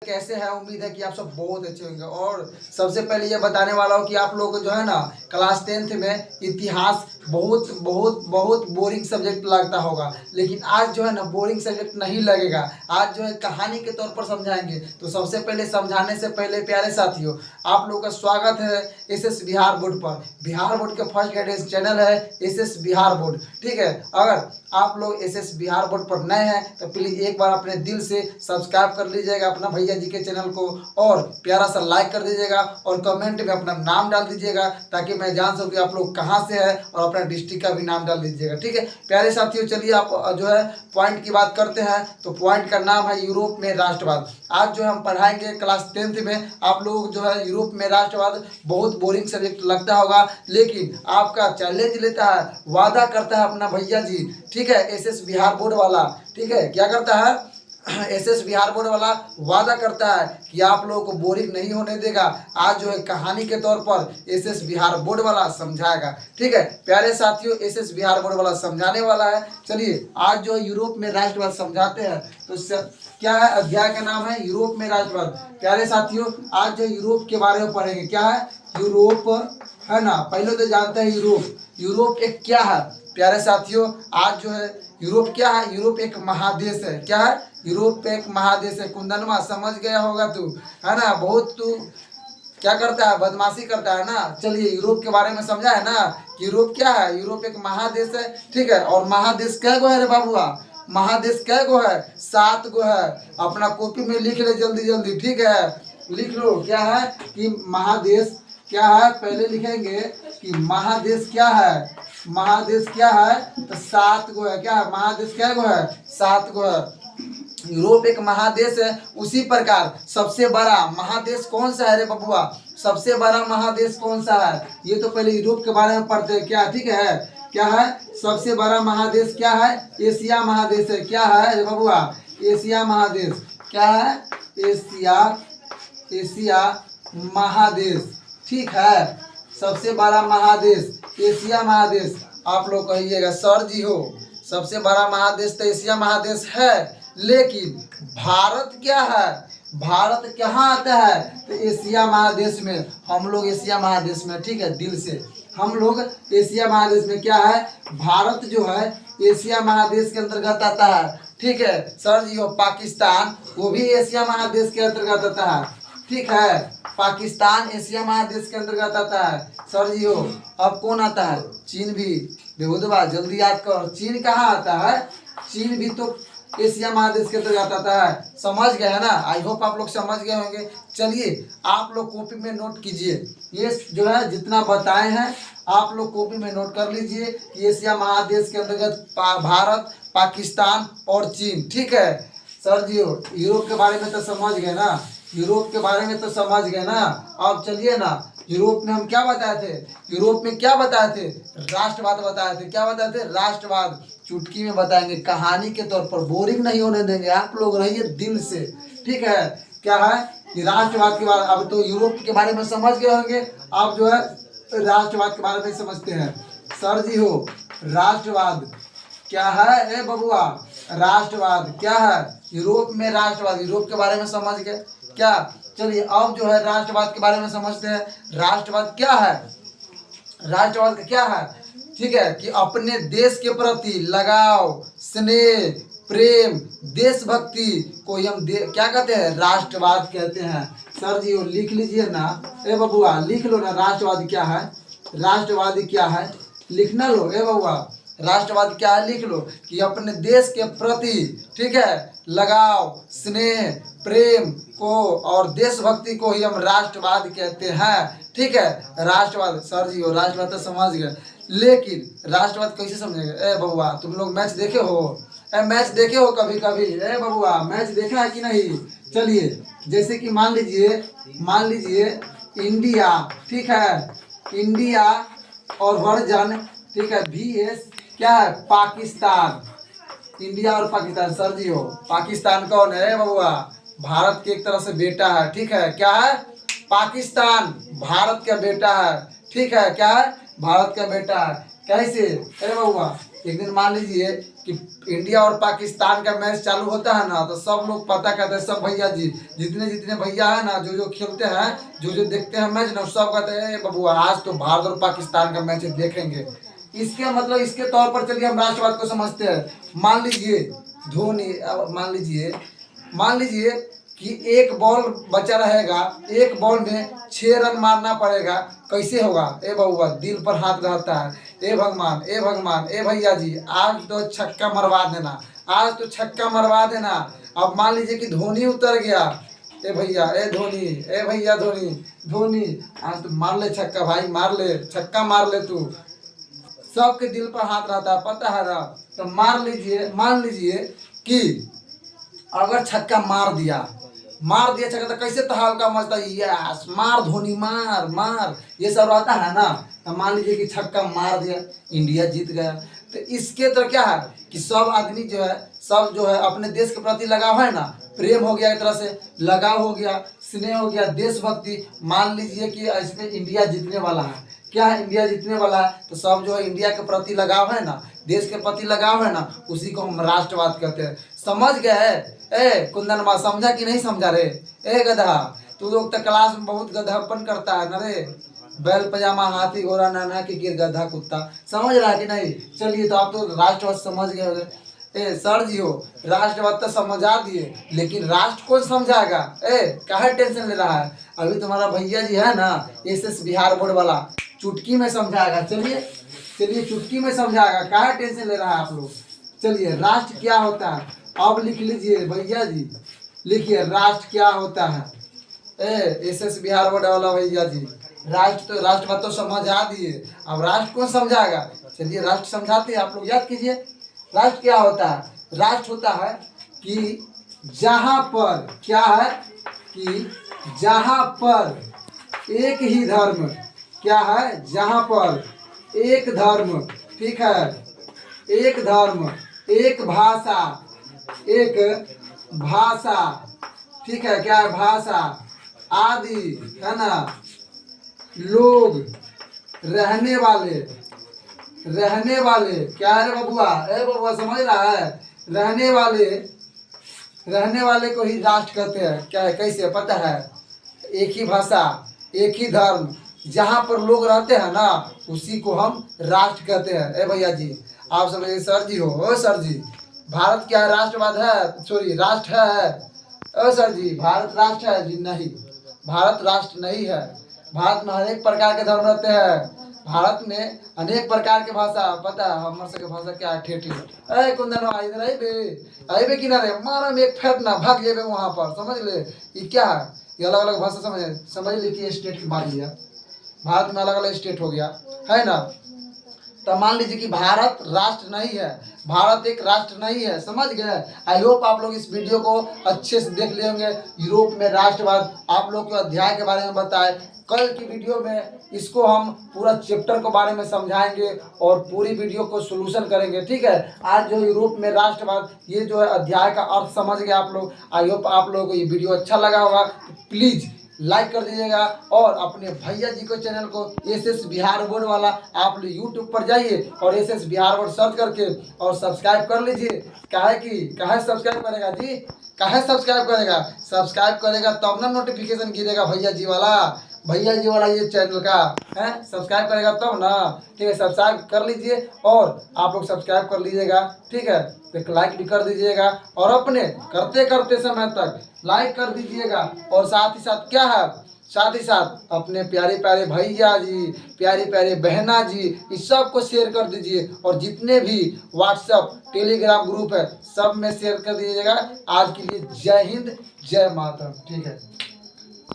कैसे हैं। उम्मीद है कि आप सब बहुत अच्छे होंगे। और सबसे पहले ये बताने वाला हूँ कि आप लोग को जो है ना क्लास 10th में इतिहास बहुत बहुत बहुत बोरिंग सब्जेक्ट लगता होगा, लेकिन आज जो है ना बोरिंग सब्जेक्ट नहीं लगेगा। आज जो है कहानी के तौर पर समझाएंगे। तो सबसे पहले समझाने से पहले प्यारे साथियों, आप लोगों का स्वागत है एसएस बिहार बोर्ड पर। बिहार बोर्ड का फर्स्ट गाइडेंस चैनल है एसएस बिहार बोर्ड। ठीक है, अगर आप लोग एसएस बिहार बोर्ड पर नए हैं तो प्लीज एक बार अपने दिल से सब्सक्राइब कर लीजिएगा अपना भैया जी के चैनल को, और प्यारा सा लाइक कर दीजिएगा और कमेंट में अपना नाम डाल दीजिएगा ताकि मैं जान सकूँ कि आप लोग कहाँ से है, और अपना डिस्ट्रिक्ट का भी नाम डाल दीजिएगा। ठीक है प्यारे साथियों, चलिए आप जो है पॉइंट की बात करते हैं। तो पॉइंट का नाम है यूरोप में राष्ट्रवाद। आज जो हम पढ़ाएंगे क्लास 10th में, आप लोग जो है यूरोप में राष्ट्रवाद बहुत बोरिंग सब्जेक्ट लगता होगा, लेकिन आपका चैलेंज लेता है, वादा करता है अपना भैया जी। ठीक है, एसएस बिहार बोर्ड वाला। ठीक है, क्या करता है एसएस बिहार बोर्ड वाला, वादा करता है कि आप लोगों को बोरिंग नहीं होने देगा। आज जो है कहानी के तौर पर एसएस बिहार बोर्ड वाला समझाएगा। ठीक है प्यारे साथियों, एसएस बिहार बोर्ड वाला समझाने वाला है। चलिए आज जो है यूरोप में राष्ट्रवाद समझाते हैं। तो क्या है, अध्याय का नाम है यूरोप में राष्ट्रवाद। प्यारे साथियों, आज जो यूरोप के बारे में पढ़ेंगे। क्या है यूरोप, है ना। पहले तो जानते हैं यूरोप, यूरोप एक क्या है। प्यारे साथियों, आज जो है यूरोप क्या है, यूरोप एक महादेश है। क्या है, यूरोप एक महादेश है। कुंदनमा समझ गया होगा तू, है ना। बहुत तू क्या करता है, बदमाशी करता है ना। चलिए यूरोप के बारे में समझा है ना कि यूरोप क्या है, यूरोप एक महादेश है। ठीक है, और महादेश कै गो है रे बाबुआ, महादेश कै गो है, 7 गो है। अपना कॉपी में लिख ले जल्दी जल्दी। ठीक है, लिख लो क्या है कि महादेश क्या है। पहले लिखेंगे कि महादेश क्या है, महादेश क्या है तो 7 गो है। क्या है, महादेश क्या गो है, 7 गो है। यूरोप एक महादेश है। उसी प्रकार सबसे बड़ा महादेश कौन सा है रे बबुआ, सबसे बड़ा महादेश कौन सा है। ये तो पहले यूरोप के बारे में पढ़ते हैं। क्या ठीक है, क्या है सबसे बड़ा महादेश, क्या है एशिया महादेश है। क्या है रे बबुआ, एशिया महादेश। क्या है, एशिया, एशिया महादेश। ठीक है, सबसे बड़ा महादेश एशिया महादेश। आप लोग कहिएगा सर जी हो, सबसे बड़ा महादेश तो एशिया महादेश है, लेकिन भारत क्या है, भारत कहाँ आता है तो एशिया महादेश में। हम लोग एशिया महादेश में, ठीक है, दिल से हम लोग एशिया महादेश में। क्या है, भारत जो है एशिया महादेश के अंतर्गत आता है। ठीक है सर जी हो, पाकिस्तान वो भी एशिया महादेश के अंतर्गत आता है। ठीक है, पाकिस्तान एशिया महादेश के अंतर्गत आता है सर जी हो। अब कौन आता है, चीन भी। बेहुदवा जल्दी याद कर, चीन कहाँ आता है, चीन भी तो एशिया महादेश के अंतर्गत आता है। समझ गए है ना, आई होप आप लोग समझ गए होंगे। चलिए आप लोग कॉपी में नोट कीजिए, ये जो है जितना बताए हैं आप लोग कॉपी में नोट कर लीजिए कि एशिया महादेश के अंतर्गत भारत, पाकिस्तान और चीन। ठीक है सर जी हो, यूरोप के बारे में तो समझ गए ना, यूरोप के बारे में तो समझ गए ना। अब चलिए ना, यूरोप में हम क्या बताए थे, यूरोप में क्या बताए थे, राष्ट्रवाद बताए थे। क्या बताए थे, राष्ट्रवाद। चुटकी में बताएंगे, कहानी के तौर पर, बोरिंग नहीं होने देंगे। आप लोग रहिए दिल से। ठीक है, क्या है कि राष्ट्रवाद के बारे, अब तो यूरोप के बारे में समझ गए होंगे, आप जो है राष्ट्रवाद के बारे में समझते हैं। सर जी हो, राष्ट्रवाद क्या है ए बबुआ, राष्ट्रवाद क्या है, यूरोप में राष्ट्रवाद। यूरोप के बारे में समझ गए क्या। चलिए अब जो है राष्ट्रवाद के बारे में समझते हैं। राष्ट्रवाद क्या है, राष्ट्रवाद का क्या है, ठीक है, कि अपने देश के प्रति लगाव, स्नेह, प्रेम, देशभक्ति को हम क्या कहते हैं, राष्ट्रवाद कहते हैं। सर जी वो लिख लीजिए ना ए बबुआ, लिख लो ना राष्ट्रवाद क्या है, राष्ट्रवादी क्या है, लिखना लो ए बबुआ। राष्ट्रवाद क्या है लिख लो कि अपने देश के प्रति, ठीक है, लगाव, स्नेह, प्रेम को और देशभक्ति को ही हम राष्ट्रवाद कहते हैं। ठीक है, राष्ट्रवाद। सर जी हो, राष्ट्रवाद तो समझ गए, लेकिन राष्ट्रवाद कैसे समझेंगे ए बबुआ। तुम लोग मैच देखे हो, मैच देखे हो कभी कभी ए बबुआ, मैच देखा है कि नहीं। चलिए जैसे कि मान लीजिए इंडिया, ठीक है, इंडिया और वर्जन, ठीक है, VS क्या है, पाकिस्तान। इंडिया और पाकिस्तान। सर जी हो, पाकिस्तान कौन है बबुआ, भारत के एक तरह से बेटा है। ठीक है, क्या है, पाकिस्तान भारत का बेटा है। ठीक है, क्या है, भारत का बेटा है। कैसे अरे बबुआ, एक दिन मान लीजिए कि इंडिया और पाकिस्तान का मैच चालू होता है ना, तो सब लोग पता करते हैं, सब भैया जी जितने जितने भैया है ना, जो जो खेलते हैं, जो जो देखते हैं मैच ना, सब कहते हैं बाबू आज तो भारत और पाकिस्तान का मैच देखेंगे। इसके मतलब इसके तौर पर चलिए हम राष्ट्रवाद को समझते हैं। मान लीजिए धोनी, मान लीजिए कि एक बॉल बचा रहेगा, एक बॉल में 6 रन मारना पड़ेगा, कैसे होगा? ए बउआ दिल पर हाथ रहता है, ए भगवान ए भगवान ए भैया जी आज तो छक्का मरवा देना, आज तो छक्का मरवा देना। अब मान लीजिए कि धोनी उतर गया, ए भैया ए धोनी, ए भैया धोनी, धोनी आज तो मार ले छक्का भाई, मार ले छक्का, मार ले तू। सबके दिल पर हाथ रहता है, पता है ना। तो मान लीजिए कि अगर छक्का मार दिया छक्का, तो कैसे तहलका मचता है, यस मार धोनी मार मार, ये सब रहता है ना। तो मान लीजिए कि छक्का मार दिया, इंडिया जीत गया। तो इसके तो क्या है कि सब आदमी जो है, सब जो है अपने देश के प्रति लगाव है ना, प्रेम हो गया, एक तरह से लगाव हो गया, स्नेह हो गया, देशभक्ति। मान लीजिए कि इसमें इंडिया जीतने वाला है, क्या है, इंडिया जीतने वाला है, तो सब जो है इंडिया के प्रति लगाव है ना, देश के प्रति लगाव है ना, उसी को हम राष्ट्रवाद कहते हैं। समझ गए? ए कुंदन माँ समझा कि नहीं समझा रे? ए गधा, तू लोग तो क्लास में बहुत गधापन करता है ना रे। बैल पजामा हाथी घोड़ा नाना की गिर गधा कुत्ता, समझ रहा है कि नहीं? चलिए तो आप तो राष्ट्रवाद समझ गए होंगे। ए सर जी हो, राष्ट्रवाद तो समझा दिए, लेकिन राष्ट्र कौन समझाएगा? ए काहे टेंशन ले रहा है? अभी तुम्हारा भैया जी है ना, एसएस बिहार बोर्ड वाला, चुटकी में समझाएगा। चलिए चुटकी में समझाएगा, काहे टेंशन ले रहा है आप लोग? चलिए राष्ट्र क्या होता है अब लिख लीजिए भैया जी, लिखिए राष्ट्र क्या होता है। एसएस बिहार बोर्ड वाला भैया जी, राष्ट्रवाद तो समझा दिए, अब राष्ट्र कौन समझाएगा? चलिए राष्ट्र समझाते हैं, आप लोग याद कीजिए। राष्ट्र क्या होता है? राष्ट्र होता है कि जहाँ पर क्या है कि जहाँ पर एक ही धर्म, क्या है, जहाँ पर एक धर्म, ठीक है, एक धर्म, एक भाषा, ठीक है, क्या है, भाषा आदि है ना, लोग रहने वाले क्या है रे बबुआ? ए बबुआ समझ रहा है? रहने वाले को ही राष्ट्र कहते हैं। क्या है, कैसे पता है? एक ही भाषा, एक ही धर्म, जहाँ पर लोग रहते हैं ना, उसी को हम राष्ट्र कहते हैं। ए भैया जी आप समझिए, सर जी हो, ओ सर जी भारत क्या है, राष्ट्रवाद है, सॉरी राष्ट्र है? ओ सर जी भारत राष्ट्र है जी? नहीं, भारत राष्ट्र नहीं है। भारत में अनेक प्रकार के धर्म रहते हैं, भारत में अनेक प्रकार के भाषा, पता है हमारे सबके भाषा क्या है, ठेठी। अरे कुंदन इधर आई बे किनारे मारा में एक फेंक ना भाग जेबे वहाँ पर, समझ ले ये क्या है, ये अलग अलग भाषा समझ लीजिए, स्टेट की बात लिया, भारत में अलग अलग स्टेट हो गया है ना। तो मान लीजिए कि भारत राष्ट्र नहीं है, भारत एक राष्ट्र नहीं है, समझ गए? आई होप आप लोग इस वीडियो को अच्छे से देख लिए होंगे। यूरोप में राष्ट्रवाद आप लोग को अध्याय के बारे में बताए, कल की वीडियो में इसको हम पूरा चैप्टर के बारे में समझाएंगे और पूरी वीडियो को सोल्यूशन करेंगे, ठीक है। आज जो यूरोप में राष्ट्रवाद, ये जो है अध्याय का अर्थ समझ गए आप लोग। आई होप आप लोगों को ये वीडियो अच्छा लगा होगा, प्लीज़ लाइक कर दीजिएगा और अपने भैया जी को चैनल को एसएस बिहार बोर्ड वाला आप लोग यूट्यूब पर जाइए और एसएस बिहार बोर्ड सर्च करके और सब्सक्राइब कर लीजिए। काहे सब्सक्राइब करेगा जी? काहे सब्सक्राइब करेगा तब ना नोटिफिकेशन गिरेगा भैया जी वाला ये चैनल का है, सब्सक्राइब करेगा तब ना, ठीक है। सब्सक्राइब कर लीजिए और आप लोग सब्सक्राइब कर लीजिएगा, ठीक है। एक लाइक भी कर दीजिएगा और अपने करते समय तक लाइक कर दीजिएगा और साथ ही साथ अपने प्यारे प्यारे भैया जी, प्यारी प्यारे बहना जी, इस सब को शेयर कर दीजिए और जितने भी व्हाट्सएप टेलीग्राम ग्रुप है सब में शेयर कर दीजिएगा। आज के लिए जय हिंद, जय मातरम, ठीक है।